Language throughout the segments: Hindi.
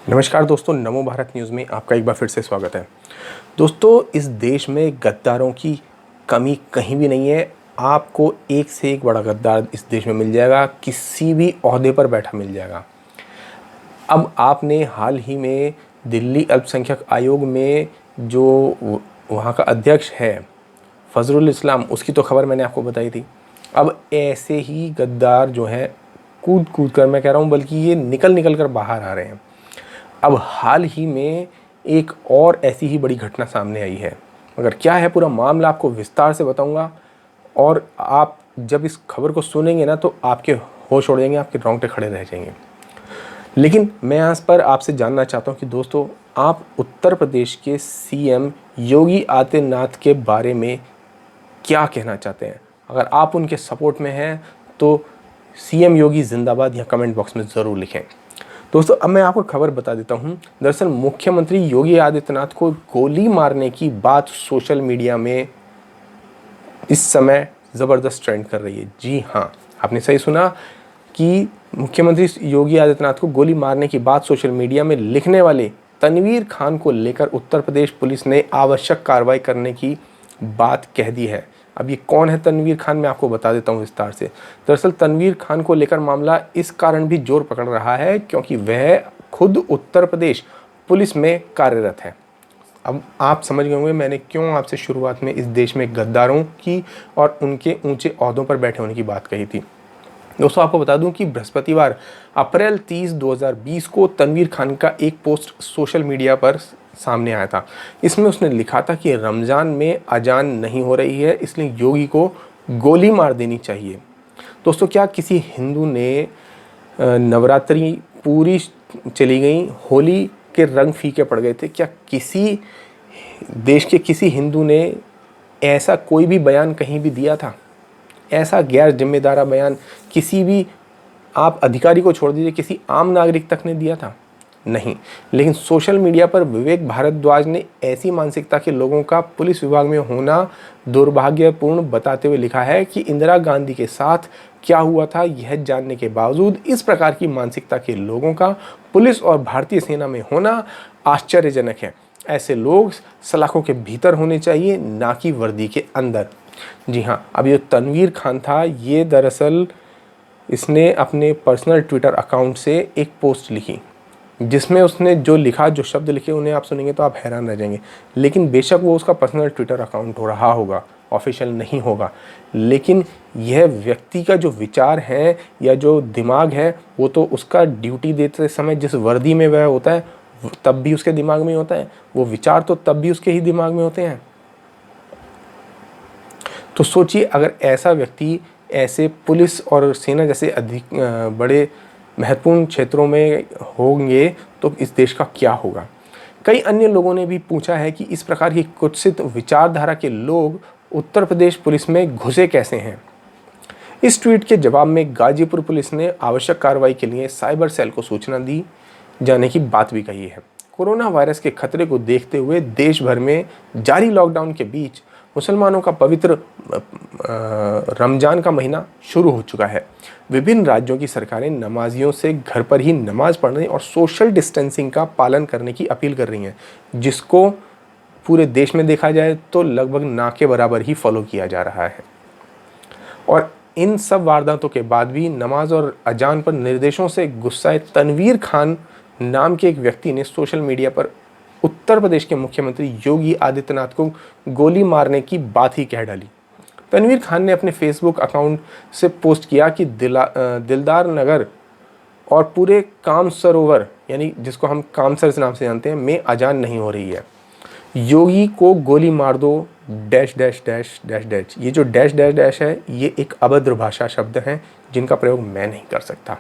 नमस्कार दोस्तों, नमो भारत न्यूज़ में आपका एक बार फिर से स्वागत है। दोस्तों, इस देश में गद्दारों की कमी कहीं भी नहीं है। आपको एक से एक बड़ा गद्दार इस देश में मिल जाएगा, किसी भी ओहदे पर बैठा मिल जाएगा। अब आपने हाल ही में दिल्ली अल्पसंख्यक आयोग में जो वहाँ का अध्यक्ष है फजरुल इस्लाम, उसकी तो खबर मैंने आपको बताई थी। अब ऐसे ही गद्दार जो हैं कूद कूद कर, मैं कह रहा हूँ बल्कि ये निकल निकल कर बाहर आ रहे हैं। अब हाल ही में एक और ऐसी ही बड़ी घटना सामने आई है, मगर क्या है पूरा मामला आपको विस्तार से बताऊंगा। और आप जब इस खबर को सुनेंगे ना तो आपके होश उड़ जाएंगे, आपके रोंगटे खड़े रह जाएंगे। लेकिन मैं यहाँ पर आपसे जानना चाहता हूँ कि दोस्तों, आप उत्तर प्रदेश के सीएम योगी आदित्यनाथ के बारे में क्या कहना चाहते हैं। अगर आप उनके सपोर्ट में हैं तो सीएम योगी जिंदाबाद या कमेंट बॉक्स में ज़रूर लिखें। दोस्तों, अब मैं आपको खबर बता देता हूं। दरअसल मुख्यमंत्री योगी आदित्यनाथ को गोली मारने की बात सोशल मीडिया में इस समय ज़बरदस्त ट्रेंड कर रही है। जी हाँ, आपने सही सुना कि मुख्यमंत्री योगी आदित्यनाथ को गोली मारने की बात सोशल मीडिया में लिखने वाले तनवीर खान को लेकर उत्तर प्रदेश पुलिस ने आवश्यक कार्रवाई करने की बात कह दी है। अब ये कौन है तनवीर खान, मैं आपको बता देता हूँ विस्तार से। दरअसल तनवीर खान को लेकर मामला इस कारण भी जोर पकड़ रहा है क्योंकि वह खुद उत्तर प्रदेश पुलिस में कार्यरत है। अब आप समझ गए होंगे मैंने क्यों आपसे शुरुआत में इस देश में गद्दारों की और उनके ऊंचे ओहदों पर बैठे होने की बात कही थी। दोस्तों, आपको बता दूं कि बृहस्पतिवार अप्रैल 30, 2020 को तनवीर खान का एक पोस्ट सोशल मीडिया पर सामने आया था। इसमें उसने लिखा था कि रमज़ान में अजान नहीं हो रही है, इसलिए योगी को गोली मार देनी चाहिए। दोस्तों, क्या किसी हिंदू ने नवरात्रि पूरी चली गई, होली के रंग फीके पड़ गए थे, क्या किसी देश के किसी हिंदू ने ऐसा कोई भी बयान कहीं भी दिया था? ऐसा गैर जिम्मेदारा बयान किसी भी, आप अधिकारी को छोड़ दीजिए, किसी आम नागरिक तक ने दिया था? नहीं। लेकिन सोशल मीडिया पर विवेक भारद्वाज ने ऐसी मानसिकता के लोगों का पुलिस विभाग में होना दुर्भाग्यपूर्ण बताते हुए लिखा है कि इंदिरा गांधी के साथ क्या हुआ था यह जानने के बावजूद इस प्रकार की मानसिकता के लोगों का पुलिस और भारतीय सेना में होना आश्चर्यजनक है। ऐसे लोग सलाखों के भीतर होने चाहिए, ना कि वर्दी के अंदर। जी हाँ, अब ये तनवीर खान था, ये दरअसल इसने अपने पर्सनल ट्विटर अकाउंट से एक पोस्ट लिखी जिसमें उसने जो लिखा, जो शब्द लिखे, उन्हें आप सुनेंगे तो आप हैरान रह जाएंगे। लेकिन बेशक वो उसका पर्सनल ट्विटर अकाउंट हो रहा होगा, ऑफिशियल नहीं होगा, लेकिन यह व्यक्ति का जो विचार है या जो दिमाग है वो तो उसका ड्यूटी देते समय जिस वर्दी में वह होता है तब भी उसके दिमाग में होता है, वो विचार तो तब भी उसके ही दिमाग में होते हैं। तो सोचिए, अगर ऐसा व्यक्ति ऐसे पुलिस और सेना जैसे अधिक बड़े महत्वपूर्ण क्षेत्रों में होंगे तो इस देश का क्या होगा। कई अन्य लोगों ने भी पूछा है कि इस प्रकार की कुत्सित विचारधारा के लोग उत्तर प्रदेश पुलिस में घुसे कैसे हैं। इस ट्वीट के जवाब में गाजीपुर पुलिस ने आवश्यक कार्रवाई के लिए साइबर सेल को सूचना दी जाने की बात भी कही है। कोरोना वायरस के खतरे को देखते हुए देश भर में जारी लॉकडाउन के बीच मुसलमानों का पवित्र रमज़ान का महीना शुरू हो चुका है। विभिन्न राज्यों की सरकारें नमाजियों से घर पर ही नमाज पढ़ने और सोशल डिस्टेंसिंग का पालन करने की अपील कर रही हैं, जिसको पूरे देश में देखा जाए तो लगभग ना के बराबर ही फॉलो किया जा रहा है। और इन सब वारदातों के बाद भी नमाज और अजान पर निर्देशों से गुस्साए तनवीर खान नाम के एक व्यक्ति ने सोशल मीडिया पर उत्तर प्रदेश के मुख्यमंत्री योगी आदित्यनाथ को गोली मारने की बात ही कह डाली। तनवीर खान ने अपने फेसबुक अकाउंट से पोस्ट किया कि दिलदार नगर और पूरे काम सरोवर, यानी जिसको हम कामसर नाम से जानते हैं, में अजान नहीं हो रही है। योगी को गोली मार दो dash dash dash dash dash. ये जो डैश डैश डैश है ये एक अभद्र भाषा शब्द हैं जिनका प्रयोग मैं नहीं कर सकता।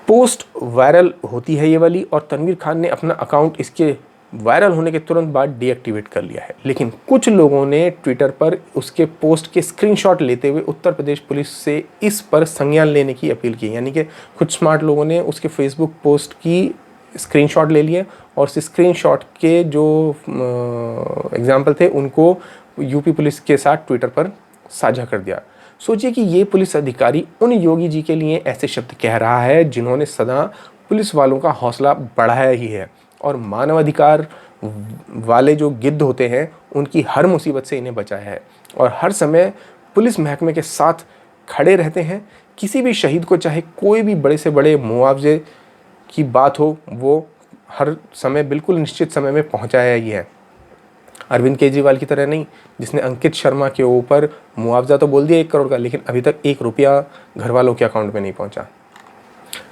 पोस्ट वायरल होती है ये वाली, और तनवीर खान ने अपना अकाउंट इसके वायरल होने के तुरंत बाद डीएक्टिवेट कर लिया है। लेकिन कुछ लोगों ने ट्विटर पर उसके पोस्ट के स्क्रीनशॉट लेते हुए उत्तर प्रदेश पुलिस से इस पर संज्ञान लेने की अपील की। यानी कि कुछ स्मार्ट लोगों ने उसके फेसबुक पोस्ट की स्क्रीनशॉट ले लिए और उस स्क्रीनशॉट के जो एग्जाम्पल थे उनको यूपी पुलिस के साथ ट्विटर पर साझा कर दिया। सोचिए कि ये पुलिस अधिकारी उन योगी जी के लिए ऐसे शब्द कह रहा है जिन्होंने सदा पुलिस वालों का हौसला बढ़ाया ही है और मानवाधिकार वाले जो गिद्ध होते हैं उनकी हर मुसीबत से इन्हें बचाया है और हर समय पुलिस महकमे के साथ खड़े रहते हैं। किसी भी शहीद को चाहे कोई भी बड़े से बड़े मुआवजे की बात हो, वो हर समय बिल्कुल निश्चित समय में पहुंचाया ही है। अरविंद केजरीवाल की तरह नहीं, जिसने अंकित शर्मा के ऊपर मुआवजा तो बोल दिया 1 करोड़ का, लेकिन अभी तक 1 रुपया घर वालों के अकाउंट में नहीं पहुंचा।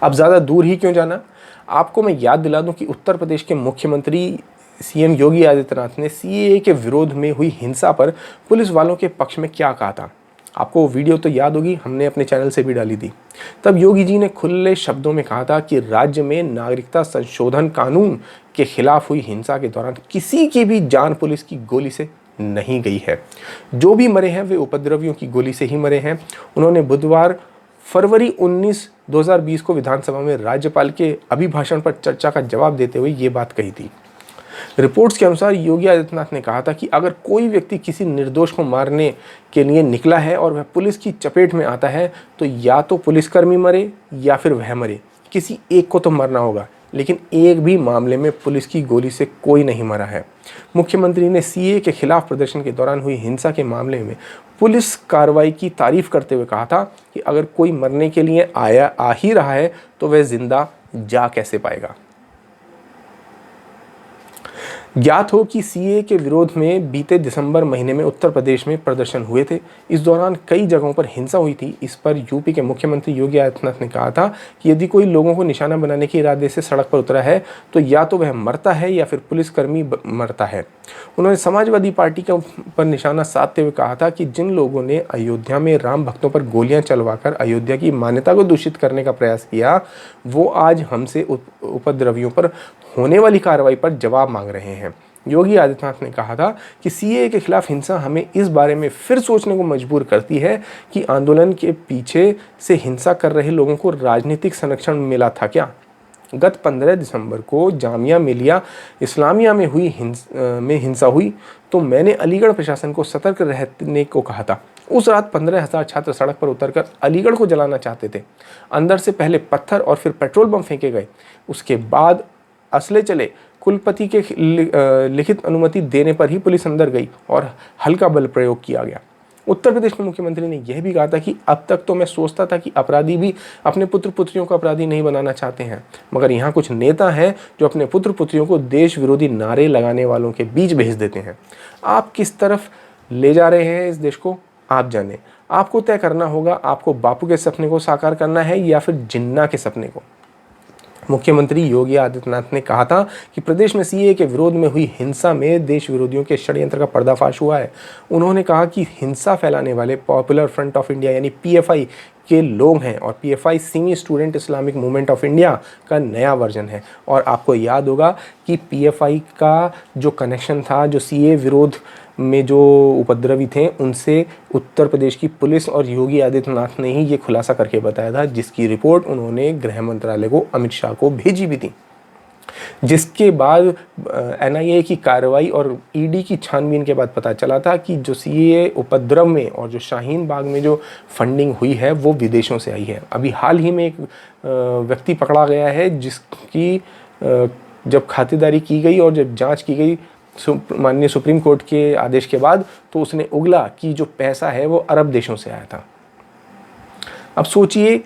अब ज़्यादा दूर ही क्यों जाना, आपको मैं याद दिला दूं कि उत्तर प्रदेश के मुख्यमंत्री सीएम योगी आदित्यनाथ ने सीएए के विरोध में हुई हिंसा पर पुलिस वालों के पक्ष में क्या कहा था। आपको वीडियो तो याद होगी, हमने अपने चैनल से भी डाली थी। तब योगी जी ने खुले शब्दों में कहा था कि राज्य में नागरिकता संशोधन कानून के खिलाफ हुई हिंसा के दौरान किसी की भी जान पुलिस की गोली से नहीं गई है। जो भी मरे हैं वे उपद्रवियों की गोली से ही मरे हैं। उन्होंने बुधवार फरवरी 19, 2020 को विधानसभा में राज्यपाल के अभिभाषण पर चर्चा का जवाब देते हुए ये बात कही थी। रिपोर्ट्स के अनुसार योगी आदित्यनाथ ने कहा था कि अगर कोई व्यक्ति किसी निर्दोष को मारने के लिए निकला है और वह पुलिस की चपेट में आता है तो या तो पुलिसकर्मी मरे या फिर वह मरे, किसी एक को तो मरना होगा। लेकिन एक भी मामले में पुलिस की गोली से कोई नहीं मरा है। मुख्यमंत्री ने सीए के खिलाफ प्रदर्शन के दौरान हुई हिंसा के मामले में पुलिस कार्रवाई की तारीफ करते हुए कहा था कि अगर कोई मरने के लिए आ ही रहा है तो वह जिंदा जा कैसे पाएगा। ज्ञात हो कि सीए के विरोध में बीते दिसंबर महीने में उत्तर प्रदेश में प्रदर्शन हुए थे। इस दौरान कई जगहों पर हिंसा हुई थी। इस पर यूपी के मुख्यमंत्री योगी आदित्यनाथ ने कहा था कि यदि कोई लोगों को निशाना बनाने के इरादे से सड़क पर उतरा है तो या तो वह मरता है या फिर पुलिसकर्मी मरता है। उन्होंने समाजवादी पार्टी के पर निशाना साधते हुए कहा था कि जिन लोगों ने अयोध्या में राम भक्तों पर गोलियां चलवाकर अयोध्या की मान्यता को दूषित करने का प्रयास किया, वो आज हमसे उपद्रवियों पर होने वाली कार्रवाई पर जवाब मांग रहे हैं। योगी आदित्यनाथ ने कहा था कि सीए के खिलाफ हिंसा हमें इस बारे में फिर सोचने को मजबूर करती है कि आंदोलन के पीछे से हिंसा कर रहे लोगों को राजनीतिक संरक्षण मिला था क्या। गत 15 दिसंबर को जामिया मिलिया इस्लामिया में हिंसा हुई तो मैंने अलीगढ़ प्रशासन को सतर्क रहने को कहा था। उस रात 15,000 छात्र सड़क पर उतरकर अलीगढ़ को जलाना चाहते थे। अंदर से पहले पत्थर और फिर पेट्रोल बम फेंके गए। उसके बाद असले चले। कुलपति के लिखित अनुमति देने पर ही पुलिस अंदर गई और हल्का बल प्रयोग किया गया। उत्तर प्रदेश के मुख्यमंत्री ने यह भी कहा था कि अब तक तो मैं सोचता था कि अपराधी भी अपने पुत्र पुत्रियों को अपराधी नहीं बनाना चाहते हैं, मगर यहाँ कुछ नेता हैं जो अपने पुत्र पुत्रियों को देश विरोधी नारे लगाने वालों के बीच भेज देते हैं। आप किस तरफ ले जा रहे हैं इस देश को, आप जाने। आपको तय करना होगा, आपको बापू के सपने को साकार करना है या फिर जिन्ना के सपने को। मुख्यमंत्री योगी आदित्यनाथ ने कहा था कि प्रदेश में सीए के विरोध में हुई हिंसा में देश विरोधियों के षड्यंत्र का पर्दाफाश हुआ है। उन्होंने कहा कि हिंसा फैलाने वाले पॉपुलर फ्रंट ऑफ इंडिया यानी पीएफआई के लोग हैं और PFI Simi student Islamic movement of India का नया वर्जन है। और आपको याद होगा कि पीएफआई का जो कनेक्शन था, जो सीए विरोध में जो उपद्रवी थे, उनसे उत्तर प्रदेश की पुलिस और योगी आदित्यनाथ ने ही ये खुलासा करके बताया था, जिसकी रिपोर्ट उन्होंने गृह मंत्रालय को, अमित शाह को भेजी भी थी। जिसके बाद एनआईए की कार्रवाई और ईडी की छानबीन के बाद पता चला था कि जो सीए उपद्रव में और जो शाहीन बाग में जो फंडिंग हुई है वो विदेशों से आई है। अभी हाल ही में एक व्यक्ति पकड़ा गया है जिसकी जब खातिरदारी की गई और जब जांच की गई माननीय सुप्रीम कोर्ट के आदेश के बाद, तो उसने उगला कि जो पैसा है वो अरब देशों से आया था। अब सोचिए,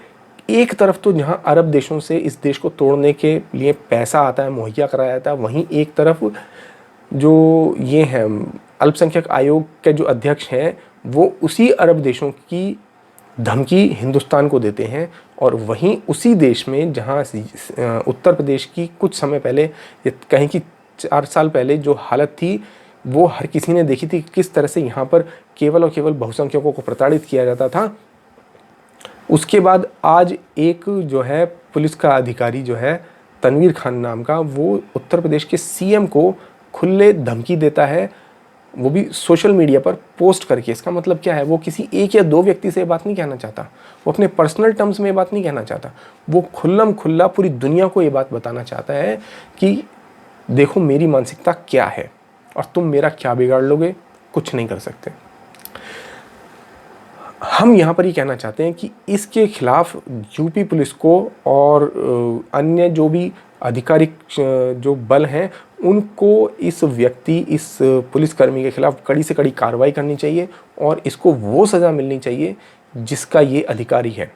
एक तरफ तो जहां अरब देशों से इस देश को तोड़ने के लिए पैसा आता है, मुहैया कराया जाता है, वहीं एक तरफ जो ये हैं अल्पसंख्यक आयोग के जो अध्यक्ष हैं वो उसी अरब देशों की धमकी हिंदुस्तान को देते हैं। और वहीं उसी देश में जहां उत्तर प्रदेश की कुछ समय पहले, कहीं की 4 साल पहले जो हालत थी वो हर किसी ने देखी थी, किस तरह से यहाँ पर केवल और केवल बहुसंख्यकों को प्रताड़ित किया जाता था। उसके बाद आज एक जो है पुलिस का अधिकारी जो है तनवीर खान नाम का, वो उत्तर प्रदेश के सीएम को खुले धमकी देता है, वो भी सोशल मीडिया पर पोस्ट करके। इसका मतलब क्या है, वो किसी एक या दो व्यक्ति से बात नहीं कहना चाहता, वो अपने पर्सनल टर्म्स में बात नहीं कहना चाहता, वो खुल्लम खुल्ला पूरी दुनिया को ये बात बताना चाहता है कि देखो मेरी मानसिकता क्या है और तुम मेरा क्या बिगाड़ लोगे, कुछ नहीं कर सकते। हम यहाँ पर ये कहना चाहते हैं कि इसके खिलाफ यूपी पुलिस को और अन्य जो भी आधिकारिक जो बल हैं उनको इस व्यक्ति, इस पुलिसकर्मी के खिलाफ कड़ी से कड़ी कार्रवाई करनी चाहिए और इसको वो सज़ा मिलनी चाहिए जिसका ये अधिकारी है,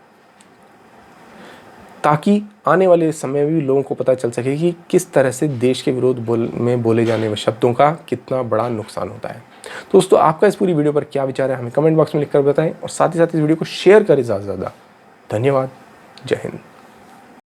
ताकि आने वाले समय में भी लोगों को पता चल सके कि किस तरह से देश के विरोध में बोले जाने वाले शब्दों का कितना बड़ा नुकसान होता है। दोस्तों, आपका इस पूरी वीडियो पर क्या विचार है हमें कमेंट बॉक्स में लिखकर बताएं और साथ ही साथ इस वीडियो को शेयर करें ज़्यादा से ज़्यादा। धन्यवाद। जय हिंद।